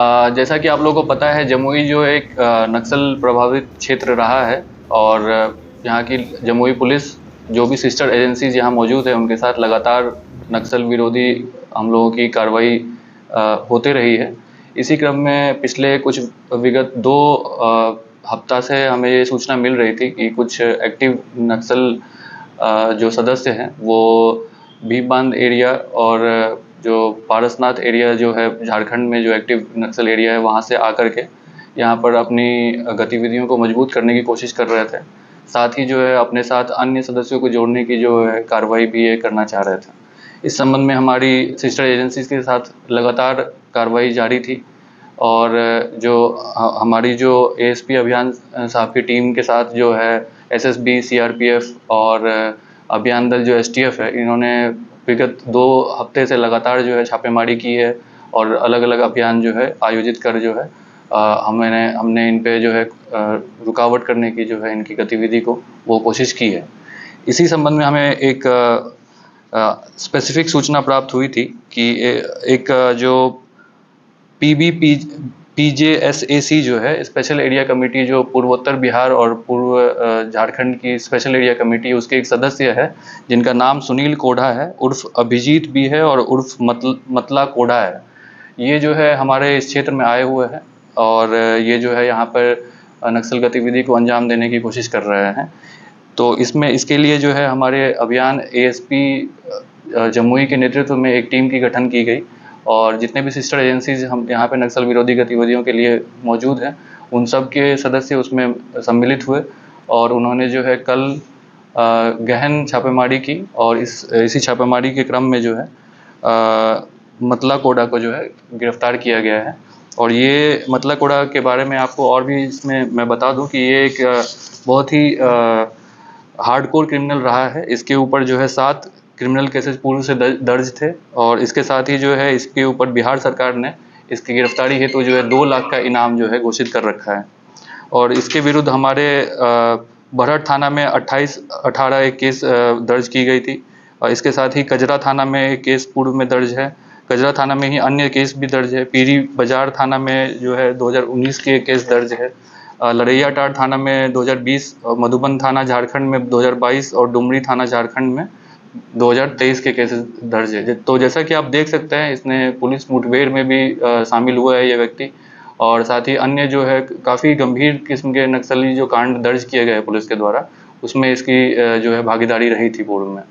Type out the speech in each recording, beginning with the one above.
जैसा कि आप लोगों को पता है, जमुई जो एक नक्सल प्रभावित क्षेत्र रहा है। और यहाँ की जमुई पुलिस, जो भी सिस्टर एजेंसीज यहाँ मौजूद है, उनके साथ लगातार नक्सल विरोधी हम लोगों की कार्रवाई होते रही है। इसी क्रम में पिछले कुछ विगत 2 हफ्ता से हमें ये सूचना मिल रही थी कि कुछ एक्टिव नक्सल जो सदस्य हैं वो भीम बांध एरिया और जो पारसनाथ एरिया जो है झारखंड में, जो एक्टिव नक्सल एरिया है, वहाँ से आकर के यहाँ पर अपनी गतिविधियों को मजबूत करने की कोशिश कर रहे थे। साथ ही जो है अपने साथ अन्य सदस्यों को जोड़ने की जो है कार्रवाई भी ये करना चाह रहे थे। इस संबंध में हमारी सिस्टर एजेंसीज के साथ लगातार कार्रवाई जारी थी। और जो हमारी जो एएसपी अभियान साहब की टीम के साथ जो है एसएसबी, सीआरपीएफ और अभियान दल जो एसटीएफ है, इन्होंने विगत 2 हफ्ते से लगातार जो है छापेमारी की है और अलग-अलग अभियान जो है आयोजित कर जो है हमने इन पे जो है रुकावट करने की जो है इनकी गतिविधि को वो कोशिश की है। इसी संबंध में हमें एक स्पेसिफिक सूचना प्राप्त हुई थी कि एक जो पीजेएसएसी जो है, स्पेशल एरिया कमेटी, जो पूर्वोत्तर बिहार और पूर्व झारखंड की स्पेशल एरिया कमेटी, उसके एक सदस्य है जिनका नाम सुनील कोढ़ा है, उर्फ अभिजीत भी है और उर्फ मतला कोढ़ा है। ये जो है हमारे इस क्षेत्र में आए हुए हैं और ये जो है यहाँ पर नक्सल गतिविधि को अंजाम देने की कोशिश कर रहे हैं। तो इसके लिए जो है हमारे अभियान एएसपी जमुई के नेतृत्व में एक टीम की गठन की गई और जितने भी सिस्टर एजेंसीज हम यहाँ पे नक्सल विरोधी गतिविधियों के लिए मौजूद हैं, उन सब के सदस्य उसमें सम्मिलित हुए और उन्होंने जो है कल गहन छापेमारी की और इसी छापेमारी के क्रम में जो है मतला कोढ़ा को जो है गिरफ्तार किया गया है। और ये मतला कोढ़ा के बारे में आपको और भी इसमें मैं बता दूं कि ये एक बहुत ही हार्डकोर क्रिमिनल रहा है। इसके ऊपर जो है 7 क्रिमिनल केसेस पूर्व से दर्ज थे और इसके साथ ही जो है इसके ऊपर बिहार सरकार ने इसकी गिरफ्तारी हेतु जो है 2 लाख का इनाम जो है घोषित कर रखा है। और इसके विरुद्ध हमारे बरहट थाना में 18 एक केस दर्ज की गई थी और इसके साथ ही कजरा थाना में एक केस पूर्व में दर्ज है। कजरा थाना में ही अन्य केस भी दर्ज है। पीरी बाजार थाना में जो है 2019 के केस दर्ज है। लरैयाटांड़ थाना में 2020, मधुबन थाना झारखंड में 2022 और डुमरी थाना झारखंड में 2023 के केसेस दर्ज है। तो जैसा कि आप देख सकते हैं, इसने पुलिस मुठभेड़ में भी शामिल हुआ है ये व्यक्ति और साथ ही अन्य जो है काफ़ी गंभीर किस्म के नक्सली जो कांड दर्ज किए गए पुलिस के द्वारा, उसमें इसकी जो है भागीदारी रही थी पूर्व में।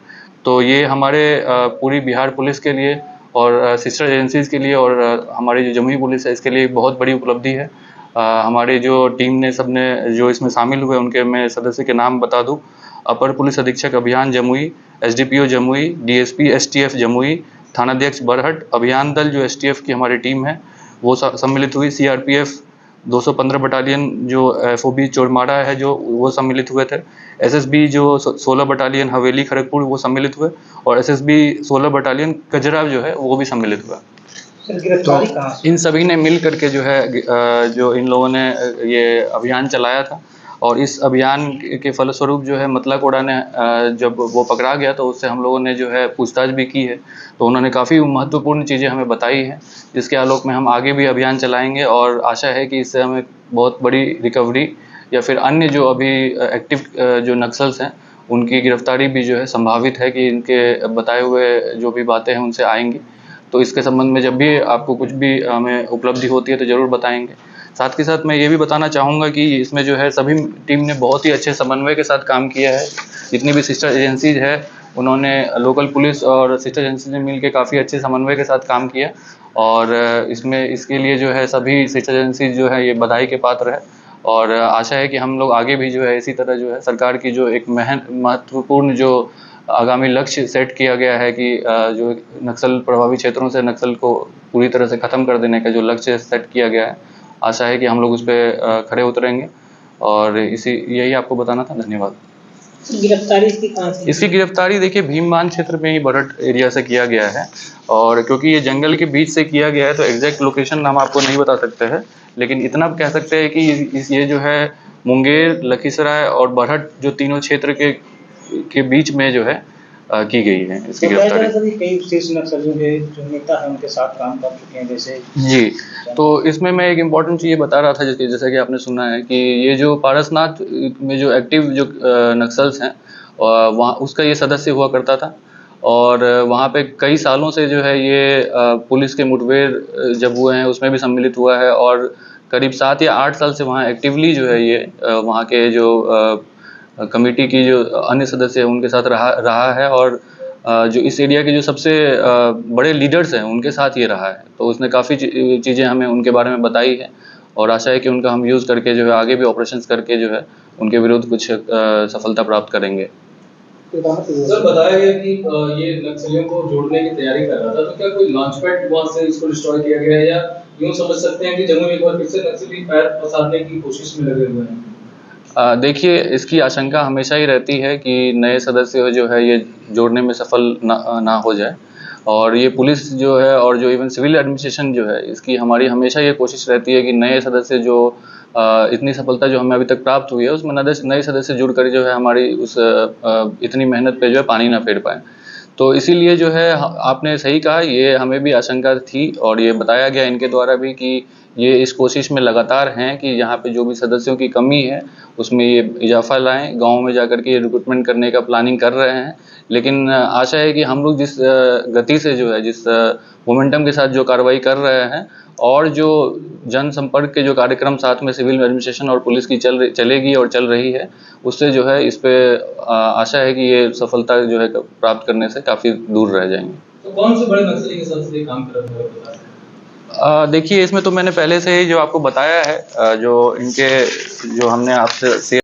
तो ये हमारे पूरी बिहार पुलिस के लिए और सिस्टर एजेंसीज़ के लिए और हमारी जो जमुई पुलिस है, इसके लिए बहुत बड़ी उपलब्धि है। हमारे जो टीम ने सबने जो इसमें शामिल हुए, उनके मैं सदस्य के नाम बता दूं। अपर पुलिस अधीक्षक अभियान Jamui, SDPO Jamui, DSP STF Jamui, थानाध्यक्ष बरहट, अभियान दल जो एसटीएफ की हमारी टीम है वो सम्मिलित हुई। सीआरपीएफ 215 बटालियन जो एफओबी चोरमारा है जो वो सम्मिलित हुए थे। एसएसबी जो 16 बटालियन हवेली खड़गपुर वो सम्मिलित हुए और एसएसबी 16 बटालियन कजरा जो है वो भी सम्मिलित हुआ। गिरफ्तारी कहाँ से? इन सभी ने मिल करके जो है जो इन लोगों ने ये अभियान चलाया था और इस अभियान के फलस्वरूप जो है मतला कोढ़ा ने जब वो पकड़ा गया तो उससे हम लोगों ने जो है पूछताछ भी की है। तो उन्होंने काफ़ी महत्वपूर्ण चीज़ें हमें बताई हैं, जिसके आलोक में हम आगे भी अभियान चलाएंगे और आशा है कि इससे हमें बहुत बड़ी रिकवरी या फिर अन्य जो अभी एक्टिव जो नक्सल्स हैं उनकी गिरफ्तारी भी जो है संभावित है कि इनके बताए हुए जो भी बातें हैं उनसे आएंगी। तो इसके संबंध में जब भी आपको कुछ भी हमें उपलब्धि होती है तो ज़रूर बताएंगे। साथ के साथ मैं ये भी बताना चाहूँगा कि इसमें जो है सभी टीम ने बहुत ही अच्छे समन्वय के साथ काम किया है। जितनी भी सिस्टर एजेंसीज है उन्होंने लोकल पुलिस और सिस्टर एजेंसी ने मिल के काफ़ी अच्छे समन्वय के साथ काम किया और इसके लिए जो है सभी सिस्टर एजेंसीज जो है ये बधाई के पात्र है। और आशा है कि हम लोग आगे भी जो है इसी तरह जो है सरकार की जो एक महत्वपूर्ण जो आगामी लक्ष्य सेट किया गया है कि जो नक्सल प्रभावित क्षेत्रों से नक्सल को पूरी तरह से ख़त्म कर देने का जो लक्ष्य सेट किया गया है, आशा है कि हम लोग उस पर खड़े उतरेंगे और यही आपको बताना था। धन्यवाद। गिरफ्तारी इसकी कहाँ से? इसकी गिरफ्तारी देखिए भीमबांध क्षेत्र में ही बरहट एरिया से किया गया है और क्योंकि ये जंगल के बीच से किया गया है तो एग्जैक्ट लोकेशन हम आपको नहीं बता सकते हैं, लेकिन इतना कह सकते हैं कि ये जो है मुंगेर, लखीसराय और बरहट जो तीनों क्षेत्र के बीच में जो है की गई है इसकी तो कई तरह गिरफ्तारी। से भी कई शीर्ष नक्सलियों के जो नेता हैं उनके साथ काम कर चुके हैं जैसे जी, तो इसमें मैं एक इम्पॉर्टेंट चीज़ ये बता रहा था जैसा कि आपने सुना है कि ये जो पारसनाथ में जो एक्टिव जो नक्सल्स हैं वहाँ उसका ये सदस्य हुआ करता था। और वहाँ पे कई सालों से जो है ये पुलिस के मुठभेड़ जब हुए हैं उसमें भी सम्मिलित हुआ है। और करीब 7 या 8 साल से वहाँ एक्टिवली जो है ये वहाँ के जो कमेटी की जो अन्य सदस्य हैं उनके साथ रहा रहा है। और जो इस एरिया के जो सबसे बड़े लीडर्स हैं उनके साथ ये रहा है। तो उसने काफ़ी चीज़ें हमें उनके बारे में बताई है और आशा है कि उनका हम यूज़ करके जो है आगे भी ऑपरेशंस करके जो है उनके विरुद्ध कुछ सफलता प्राप्त करेंगे। सर बताया गया कि ये नक्सलियों को जोड़ने की तैयारी कर रहा था, तो क्या कोई लॉन्च पैड वहां से इसको डिस्ट्रॉय किया गया है या यूं समझ सकते हैं कि जम्मू में एक बार फिर से नक्सली पैर पसारने की कोशिश में लगे हुए हैं? देखिए इसकी आशंका हमेशा ही रहती है कि नए सदस्य जो है ये जोड़ने में सफल ना हो जाए। और ये पुलिस जो है और जो इवन सिविल एडमिनिस्ट्रेशन जो है इसकी हमारी हमेशा ये कोशिश रहती है कि नए सदस्य जो इतनी सफलता जो हमें अभी तक प्राप्त हुई है उसमें नए सदस्य जुड़कर जो है हमारी उस इतनी मेहनत पे जो है पानी ना फेर पाए। तो इसीलिए जो है आपने सही कहा, ये हमें भी आशंका थी और ये बताया गया इनके द्वारा भी कि ये इस कोशिश में लगातार हैं कि यहाँ पे जो भी सदस्यों की कमी है उसमें ये इजाफा लाएं, गाँव में जाकर के ये रिक्रूटमेंट करने का प्लानिंग कर रहे हैं। लेकिन आशा है कि हम लोग जिस गति से जो है जिस मोमेंटम के साथ जो कार्रवाई कर रहे हैं और जो जनसंपर्क के जो कार्यक्रम साथ में सिविल एडमिनिस्ट्रेशन और पुलिस की चलेगी और चल रही है उससे जो है इस पे आशा है कि ये सफलता जो है प्राप्त करने से काफ़ी दूर रह जाएंगे। तो कौन से बड़े नक्सली के साथ ये काम कर रहे हैं? देखिए इसमें तो मैंने पहले से ही जो आपको बताया है जो इनके जो हमने आपसे